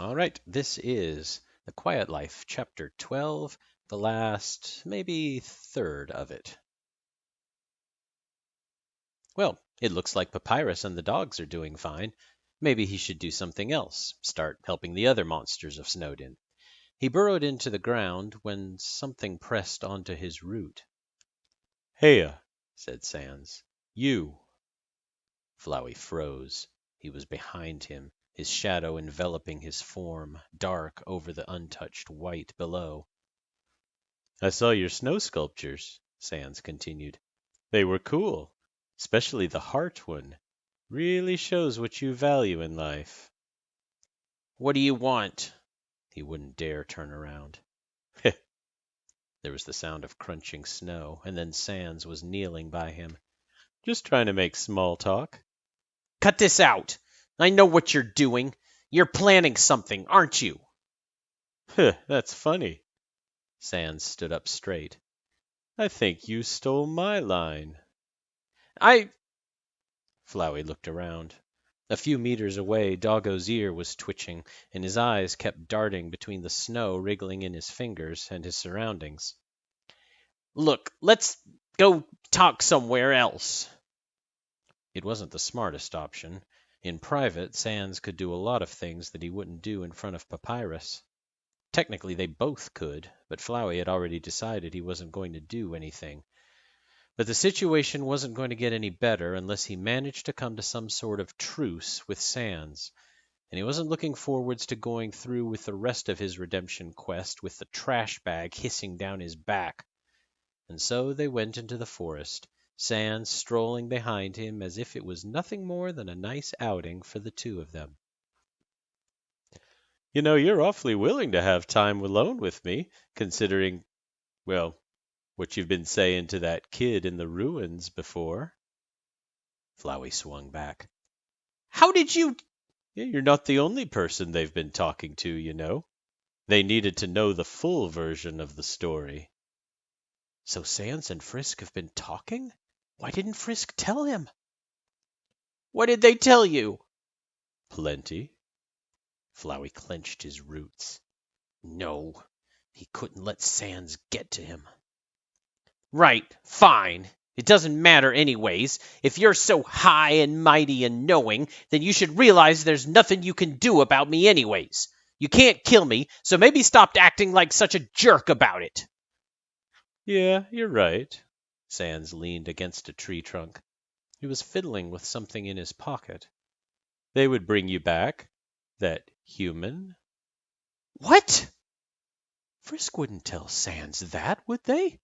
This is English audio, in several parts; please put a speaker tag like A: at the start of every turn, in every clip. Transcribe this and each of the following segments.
A: All right, this is The Quiet Life, Chapter 12, the last, maybe third of it. Well, it looks like Papyrus and the dogs are doing fine. Maybe he should do something else, start helping the other monsters of Snowdin. He burrowed into the ground when something pressed onto his root. "Heya," said Sans. "You." Flowey froze. He was behind him, his shadow enveloping his form, dark over the untouched white below. "I saw your snow sculptures," Sans continued. "They were cool, especially the heart one. Really shows what you value in life." "What do you want?" He wouldn't dare turn around. There was the sound of crunching snow, and then Sans was kneeling by him. "Just trying to make small talk."
B: Cut this out! I know what you're doing. You're planning something, aren't you?
A: That's funny." Sans stood up straight. "I think you stole my line."
B: I...
A: Flowey looked around. A few meters away, Doggo's ear was twitching, and his eyes kept darting between the snow wriggling in his fingers and his surroundings.
B: Look, let's go talk somewhere else.
A: It wasn't the smartest option. In private, Sans could do a lot of things that he wouldn't do in front of Papyrus. Technically, they both could, but Flowey had already decided he wasn't going to do anything. But the situation wasn't going to get any better unless he managed to come to some sort of truce with Sans, and he wasn't looking forwards to going through with the rest of his redemption quest with the trash bag hissing down his back. And so they went into the forest, Sans strolling behind him as if it was nothing more than a nice outing for the two of them. You're awfully willing to have time alone with me, considering, well, what you've been saying to that kid in the ruins before." Flowey swung back.
B: How did you...
A: "You're not the only person they've been talking to, you know. They needed to know the full version of the story."
B: So Sans and Frisk have been talking? Why didn't Frisk tell him? What did they tell you?
A: "Plenty." Flowey clenched his roots.
B: No, he couldn't let Sans get to him. Right, fine. It doesn't matter anyways. If you're so high and mighty and knowing, then you should realize there's nothing you can do about me anyways. You can't kill me, so maybe stop acting like such a jerk about it.
A: "Yeah, you're right." Sans leaned against a tree trunk. He was fiddling with something in his pocket. "They would bring you back? That human?"
B: What?
A: Frisk wouldn't tell Sans that, would they?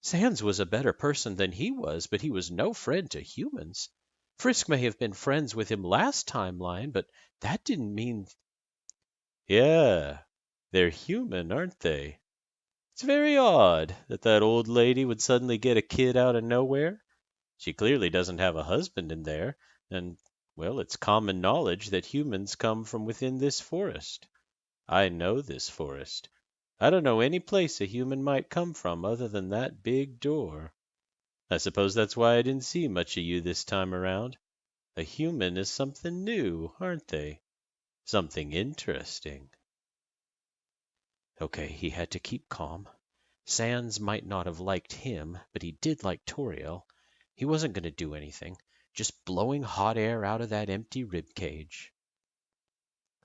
A: Sans was a better person than he was, but he was no friend to humans. Frisk may have been friends with him last timeline, but that didn't mean... "Yeah, they're human, aren't they? It's very odd that old lady would suddenly get a kid out of nowhere. She clearly doesn't have a husband in there, and, well, it's common knowledge that humans come from within this forest. I know this forest. I don't know any place a human might come from other than that big door. I suppose that's why I didn't see much of you this time around. A human is something new, aren't they? Something interesting." Okay, he had to keep calm. Sans might not have liked him, but he did like Toriel. He wasn't going to do anything, just blowing hot air out of that empty rib cage.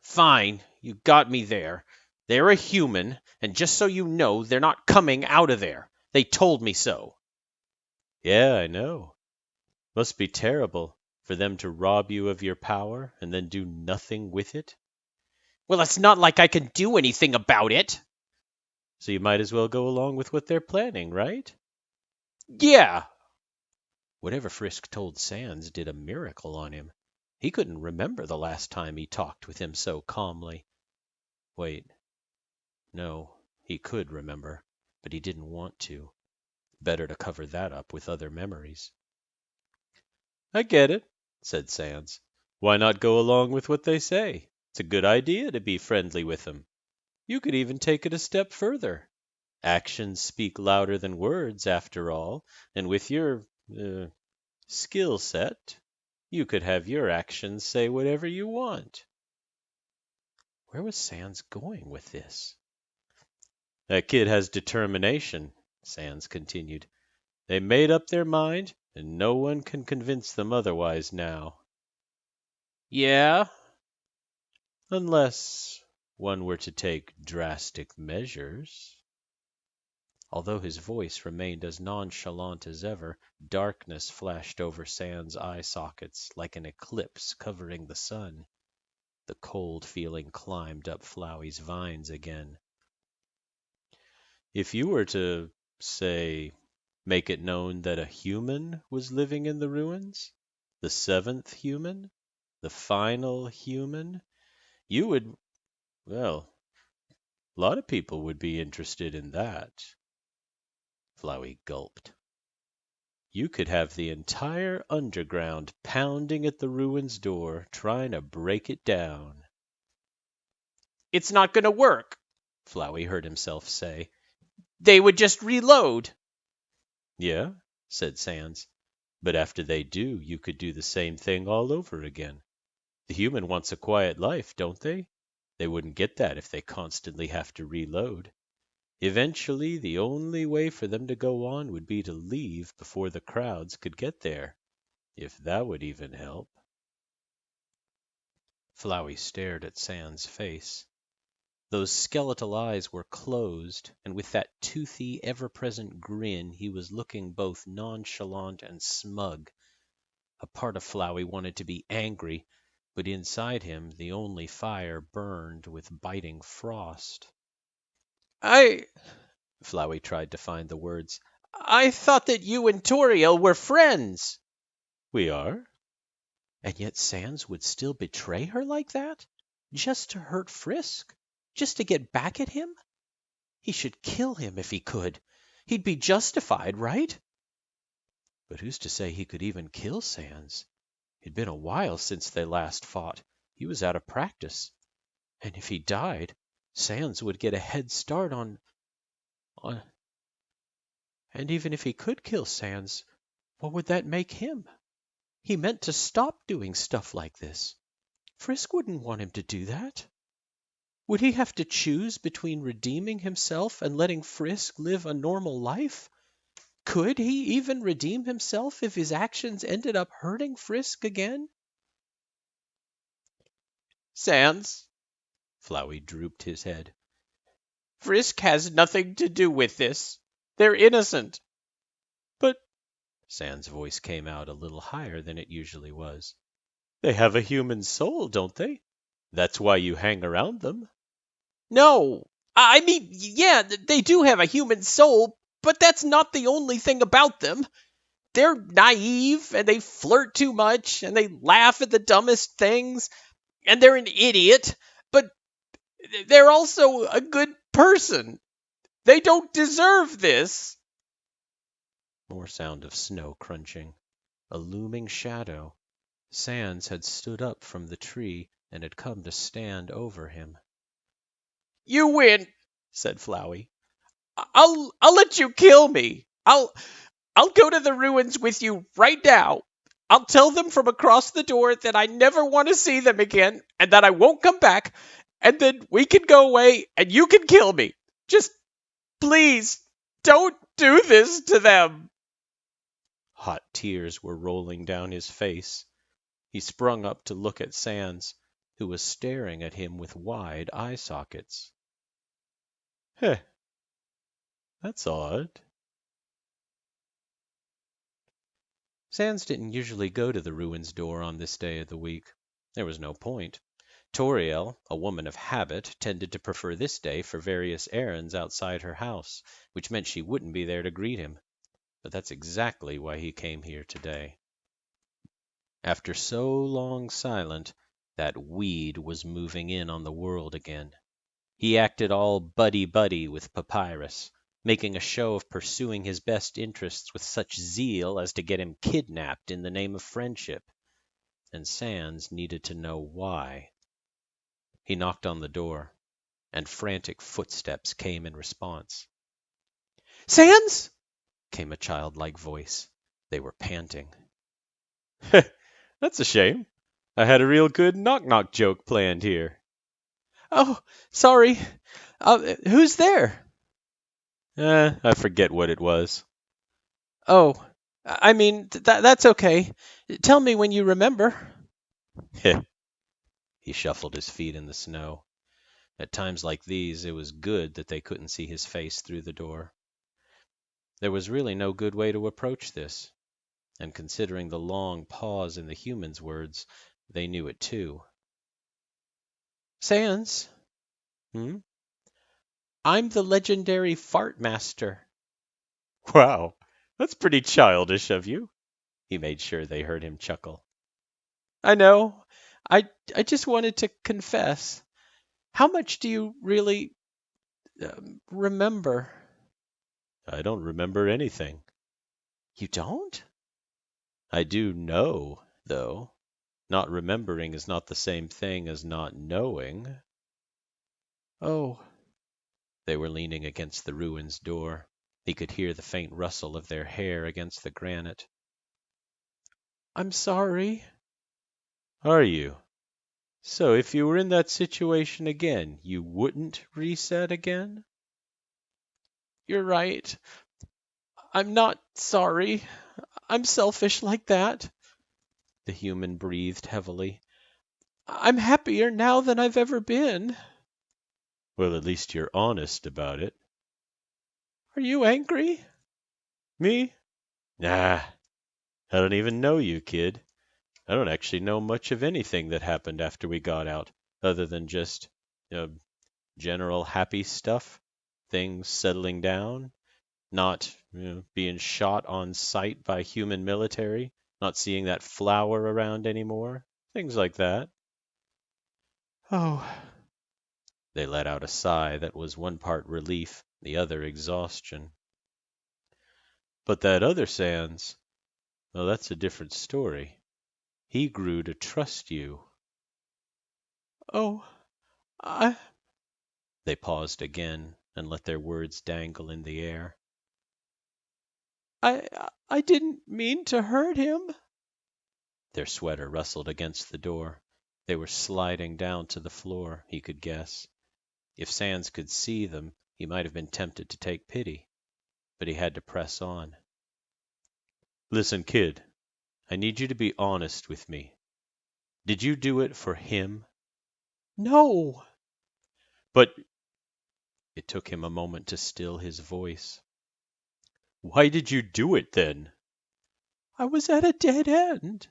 B: Fine, you got me there. They're a human, and just so you know, they're not coming out of there. They told me so.
A: Yeah, I know. Must be terrible for them to rob you of your power and then do nothing with it.
B: Well, it's not like I can do anything about it.
A: So you might as well go along with what they're planning, right?
B: Yeah.
A: Whatever Frisk told Sans did a miracle on him. He couldn't remember the last time he talked with him so calmly. Wait. No, he could remember, but he didn't want to. Better to cover that up with other memories. "I get it," said Sans. "Why not go along with what they say? It's a good idea to be friendly with them. You could even take it a step further. Actions speak louder than words, after all, and with your skill set, you could have your actions say whatever you want." Where was Sans going with this? That kid has determination, Sans continued. They made up their mind, and no one can convince them otherwise now.
B: Yeah?
A: Unless one were to take drastic measures. Although his voice remained as nonchalant as ever, darkness flashed over Sans' eye sockets like an eclipse covering the sun. The cold feeling climbed up Flowey's vines again. If you were to, say, make it known that a human was living in the ruins, the seventh human, the final human, you would, well, a lot of people would be interested in that. Flowey gulped. You could have the entire underground pounding at the ruins door, trying to break it down.
B: It's not going to work,
A: Flowey heard himself say.
B: They would just reload.
A: Yeah, said Sans. But after they do, you could do the same thing all over again. The human wants a quiet life, don't they? They wouldn't get that if they constantly have to reload. Eventually, the only way for them to go on would be to leave before the crowds could get there, if that would even help. Flowey stared at Sans' face. Those skeletal eyes were closed, and with that toothy, ever-present grin he was looking both nonchalant and smug. A part of Flowey wanted to be angry, but inside him the only fire burned with biting frost.
B: I
A: Flowey tried to find the words.
B: I thought that you and Toriel were friends.
A: We are? And yet Sans would still betray her like that? Just to hurt Frisk? Just to get back at him? He should kill him if he could. He'd be justified, right? But who's to say he could even kill Sans? It'd been a while since they last fought. He was out of practice. And if he died, Sans would get a head start on... And even if he could kill Sans, what would that make him? He meant to stop doing stuff like this. Frisk wouldn't want him to do that. Would he have to choose between redeeming himself and letting Frisk live a normal life? Could he even redeem himself if his actions ended up hurting Frisk again?
B: Sans,
A: Flowey drooped his head.
B: Frisk has nothing to do with this. They're innocent.
A: But, Sans' voice came out a little higher than it usually was. They have a human soul, don't they? That's why you hang around them.
B: No, I mean, yeah, they do have a human soul, but that's not the only thing about them. They're naive, and they flirt too much, and they laugh at the dumbest things, and they're an idiot, but they're also a good person. They don't deserve this.
A: More sound of snow crunching. A looming shadow. Sans had stood up from the tree and had come to stand over him.
B: You win,
A: Said Flowey.
B: I'll let you kill me. I'll go to the ruins with you right now. I'll tell them from across the door that I never want to see them again and that I won't come back, and then we can go away and you can kill me. Just please don't do this to them.
A: Hot tears were rolling down his face. He sprung up to look at Sans, who was staring at him with wide eye sockets. Heh, that's odd. Sans didn't usually go to the ruins door on this day of the week. There was no point. Toriel, a woman of habit, tended to prefer this day for various errands outside her house, which meant she wouldn't be there to greet him. But that's exactly why he came here today. After so long silent, that weed was moving in on the world again. He acted all buddy-buddy with Papyrus, making a show of pursuing his best interests with such zeal as to get him kidnapped in the name of friendship. And Sans needed to know why. He knocked on the door, and frantic footsteps came in response.
B: Sans?
A: Came a childlike voice. They were panting. That's a shame. I had a real good knock-knock joke planned here.
B: Oh, sorry. Who's there?
A: I forget what it was.
B: Oh, I mean, that's okay. Tell me when you remember.
A: He shuffled his feet in the snow. At times like these, it was good that they couldn't see his face through the door. There was really no good way to approach this, and considering the long pause in the human's words, they knew it too.
B: Sans,
A: Hmm?
B: I'm the legendary Fart Master.
A: Wow, that's pretty childish of you. He made sure they heard him chuckle.
B: I know. I just wanted to confess. How much do you really remember?
A: I don't remember anything.
B: You don't?
A: I do know, though. Not remembering is not the same thing as not knowing.
B: Oh,
A: They were leaning against the ruin's door. He could hear the faint rustle of their hair against the granite.
B: I'm sorry.
A: Are you? So if you were in that situation again, you wouldn't reset again?
B: You're right. I'm not sorry. I'm selfish like that.
A: The human breathed heavily.
B: I'm happier now than I've ever been.
A: Well, at least you're honest about it.
B: Are you angry?
A: Me? Nah, I don't even know you, kid. I don't actually know much of anything that happened after we got out, other than just, uh, general happy stuff. Things settling down, not, being shot on sight by human military, not seeing that flower around anymore, things like that.
B: Oh,
A: They let out a sigh that was one part relief, the other exhaustion. But that other Sans, well, that's a different story. He grew to trust you.
B: oh, I,
A: They paused again and let their words dangle in the air.
B: I, I didn't mean to hurt him.
A: Their sweater rustled against the door. They were sliding down to the floor, he could guess. If Sans could see them, he might have been tempted to take pity, but he had to press on. Listen, kid, I need you to be honest with me. Did you do it for him?
B: No,
A: But it took him a moment to still his voice. Why did you do it then?
B: I was at a dead end.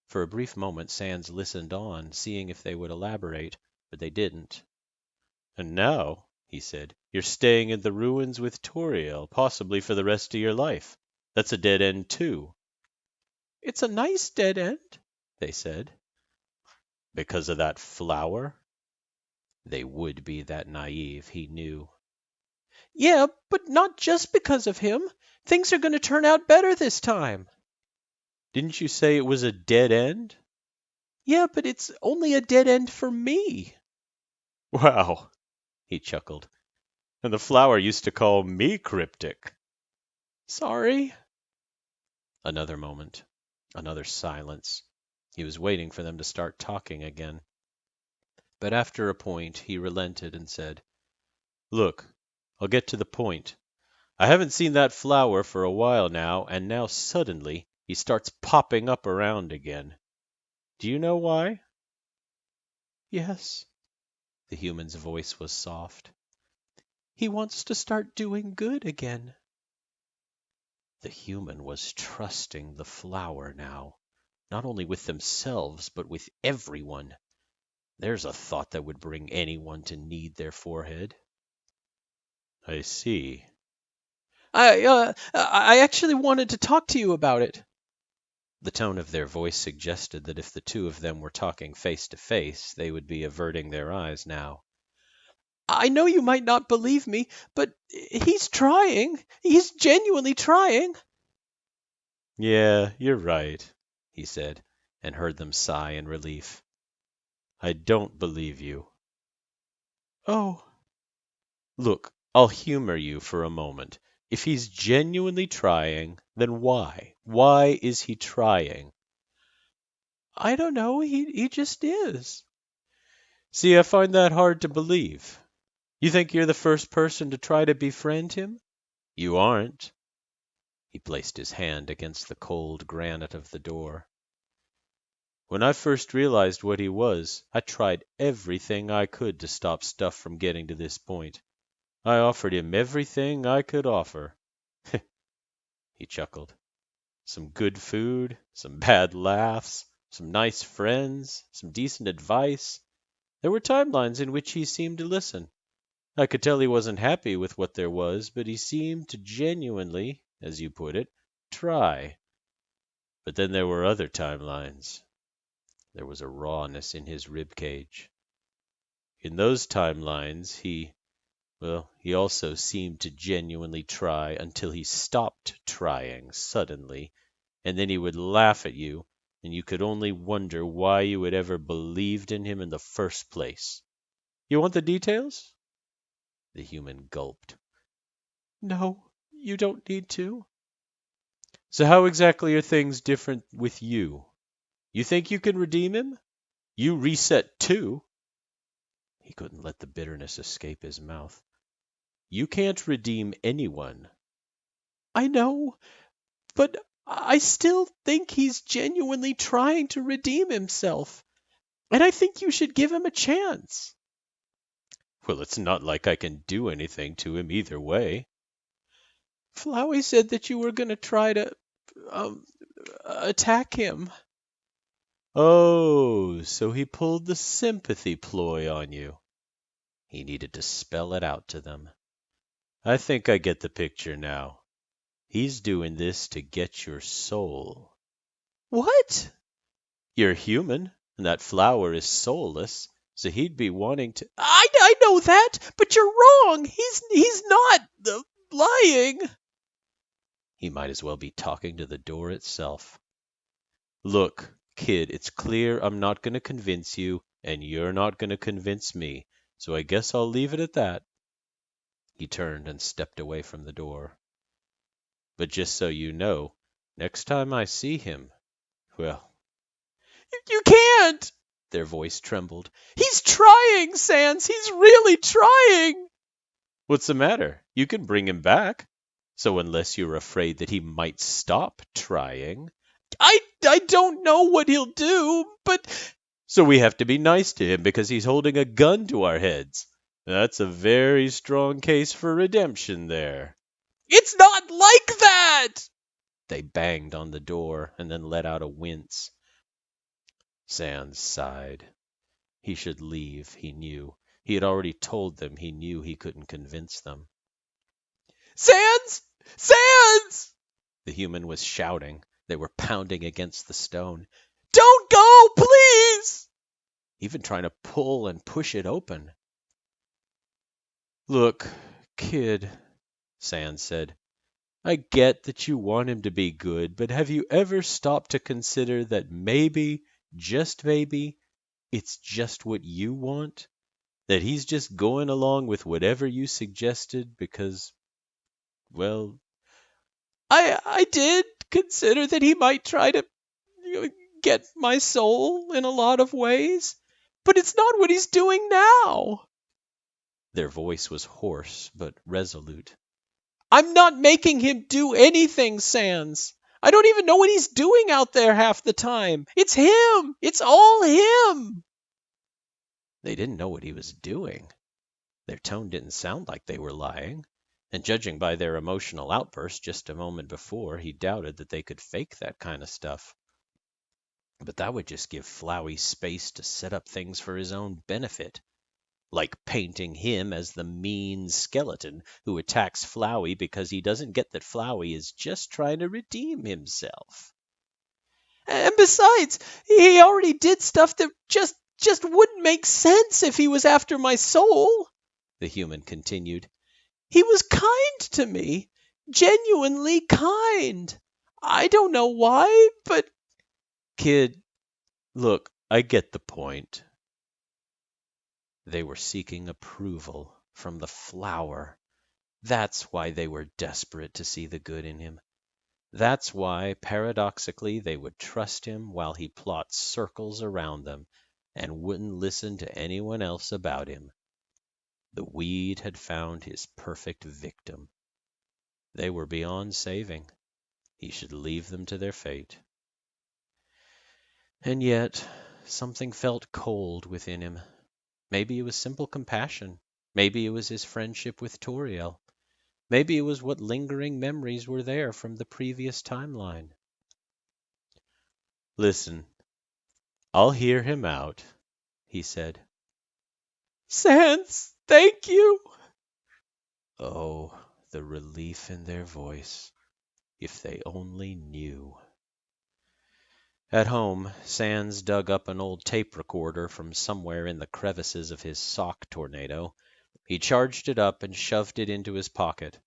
A: For a brief moment Sans listened on, seeing if they would elaborate, but they didn't. And now, he said, you're staying in the ruins with Toriel, possibly for the rest of your life. That's a dead end too,
B: It's a nice dead end.
A: they said. Because of that flower? They would be that naive, he knew.
B: Yeah, but not just because of him. Things are going to turn out better this time.
A: Didn't you say it was a dead end?
B: Yeah, but it's only a dead end for me.
A: Wow, he chuckled. And the flower used to call me cryptic.
B: Sorry.
A: Another moment. Another silence. He was waiting for them to start talking again. But after a point he relented and said, Look, I'll get to the point. I haven't seen that flower for a while now, and now suddenly he starts popping up around again. Do you know why?
B: Yes.
A: The human's voice was soft.
B: He wants to start doing good again.
A: The human was trusting the flower now, not only with themselves, but with everyone. There's a thought that would bring anyone to knead their forehead. I see.
B: I actually wanted to talk to you about it.
A: The tone of their voice suggested that if the two of them were talking face to face, they would be averting their eyes now.
B: I know you might not believe me, but he's trying. He's genuinely trying.
A: Yeah, you're right, he said, and heard them sigh in relief. I don't believe you.
B: Oh,
A: Look, I'll humor you for a moment. If he's genuinely trying, then why? Why is he trying?
B: I don't know. He just is.
A: See, I find that hard to believe. You think you're the first person to try to befriend him? You aren't. He placed his hand against the cold granite of the door. When I first realized what he was, I tried everything I could to stop stuff from getting to this point. I offered him everything I could offer. He chuckled. Some good food, some bad laughs, some nice friends, some decent advice. There were timelines in which he seemed to listen. I could tell he wasn't happy with what there was, but he seemed to genuinely, as you put it, try. But then there were other timelines. There was a rawness in his rib cage. In those timelines, he also seemed to genuinely try until he stopped trying suddenly, and then he would laugh at you, and you could only wonder why you had ever believed in him in the first place. You want the details? The human gulped. No, you don't need to. So how exactly are things different with you? You think you can redeem him? You reset too. He couldn't let the bitterness escape his mouth. You can't redeem anyone. I know, but I still think he's genuinely trying to redeem himself. And I think you should give him a chance. Well, it's not like I can do anything to him either way. Flowey said that you were going to try to, um, attack him. Oh, so he pulled the sympathy ploy on you. He needed to spell it out to them. I think I get the picture now. He's doing this to get your soul. What? You're human, and that flower is soulless, so he'd be wanting to. I know that, but you're wrong. He's not lying. He might as well be talking to the door itself. Look, kid, it's clear I'm not going to convince you, and you're not going to convince me, so I guess I'll leave it at that. He turned and stepped away from the door. But just so you know, next time I see him, well, you can't! Their voice trembled. He's trying, Sans! He's really trying! What's the matter? You can bring him back. So unless you're afraid that he might stop trying. I don't know what he'll do, but. So we have to be nice to him because he's holding a gun to our heads. That's a very strong case for redemption there. It's not like that! They banged on the door and then let out a wince. Sans sighed. He should leave, he knew. He had already told them he knew he couldn't convince them. Sans! Sans! The human was shouting. They were pounding against the stone. Don't go, please! Even trying to pull and push it open. Look, kid, Sans said, I get that you want him to be good, but have you ever stopped to consider that maybe, just maybe, it's just what you want? That he's just going along with whatever you suggested because, well, I did consider that he might try to get my soul in a lot of ways, but it's not what he's doing now. Their voice was hoarse but resolute. I'm not making him do anything, Sans. I don't even know what he's doing out there half the time. It's him. It's all him. They didn't know what he was doing. Their tone didn't sound like they were lying, and judging by their emotional outburst just a moment before, he doubted that they could fake that kind of stuff. But that would just give Flowey space to set up things for his own benefit. Like painting him as the mean skeleton who attacks Flowey because he doesn't get that Flowey is just trying to redeem himself. And besides, he already did stuff that just wouldn't make sense if he was after my soul, the human continued. He was kind to me, genuinely kind. I don't know why, but... Kid, look, I get the point. They were seeking approval from the flower. That's why they were desperate to see the good in him. That's why, paradoxically, they would trust him while he plots circles around them, and wouldn't listen to anyone else about him. The weed had found his perfect victim. They were beyond saving. He should leave them to their fate. And yet, something felt cold within him. Maybe it was simple compassion. Maybe it was his friendship with Toriel. Maybe it was what lingering memories were there from the previous timeline. Listen, I'll hear him out, he said. Sans, thank you. Oh, the relief in their voice. If they only knew. At home, Sans dug up an old tape recorder from somewhere in the crevices of his sock tornado. He charged it up and shoved it into his pocket.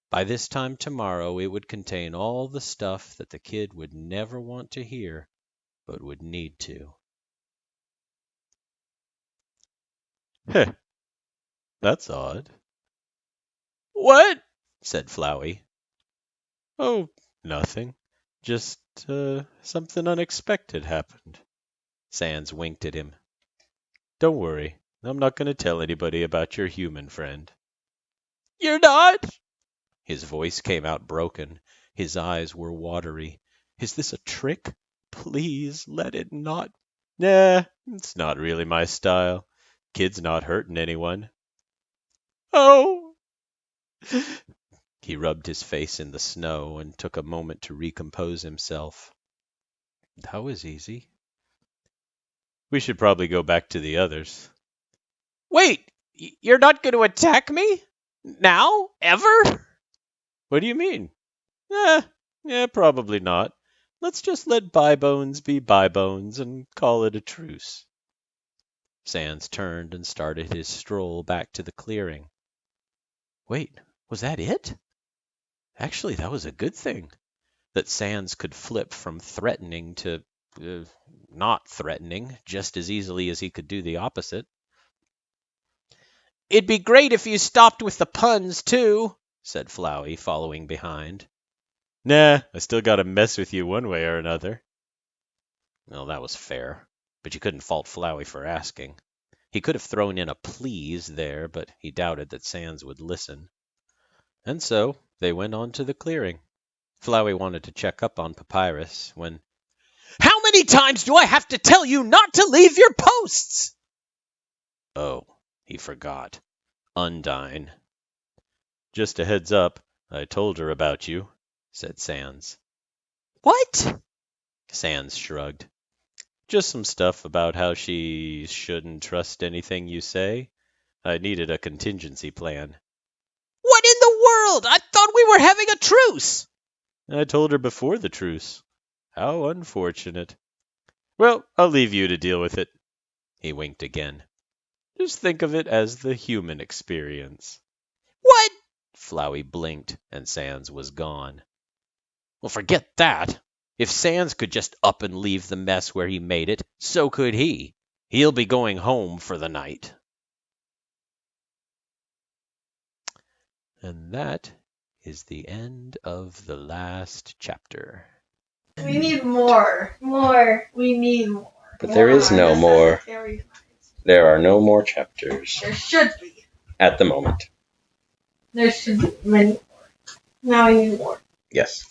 A: By this time tomorrow it would contain all the stuff that the kid would never want to hear, but would need to. Heh, that's odd. What? Said Flowey. Oh, nothing. Just, something unexpected happened. Sans winked at him. Don't worry, I'm not going to tell anybody about your human friend. You're not? His voice came out broken. His eyes were watery. Is this a trick? Please let it not. Nah, it's not really my style. Kid's not hurting anyone. Oh! He rubbed his face in the snow and took a moment to recompose himself. That was easy. We should probably go back to the others. Wait! You're not going to attack me? Now? Ever? What do you mean? Yeah, probably not. Let's just let bybones be bybones and call it a truce. Sans turned and started his stroll back to the clearing. Wait, was that it? Actually, that was a good thing. That Sans could flip from threatening to not threatening just as easily as he could do the opposite. It'd be great if you stopped with the puns, too, said Flowey, following behind. Nah, I still gotta mess with you one way or another. Well, that was fair, but you couldn't fault Flowey for asking. He could have thrown in a please there, but he doubted that Sans would listen. And so they went on to the clearing. Flowey wanted to check up on Papyrus when... How many times do I have to tell you not to leave your posts? Oh, he forgot. Undine. Just a heads up, I told her about you, said Sans. What? Sans shrugged. Just some stuff about how she shouldn't trust anything you say. I needed a contingency plan. What in the world? I thought we were having a truce. I told her before the truce. How unfortunate. Well, I'll leave you to deal with it. He winked again. Just think of it as the human experience. What? Flowey blinked, and Sans was gone. Well, forget that. If Sans could just up and leave the mess where he made it, so could he. He'll be going home for the night. And that is the end of the last chapter.
C: We need more. More. We need more.
A: But there is no more. There are no more chapters.
C: There should be.
A: At the moment.
C: There should be many more. Now we need more.
A: Yes.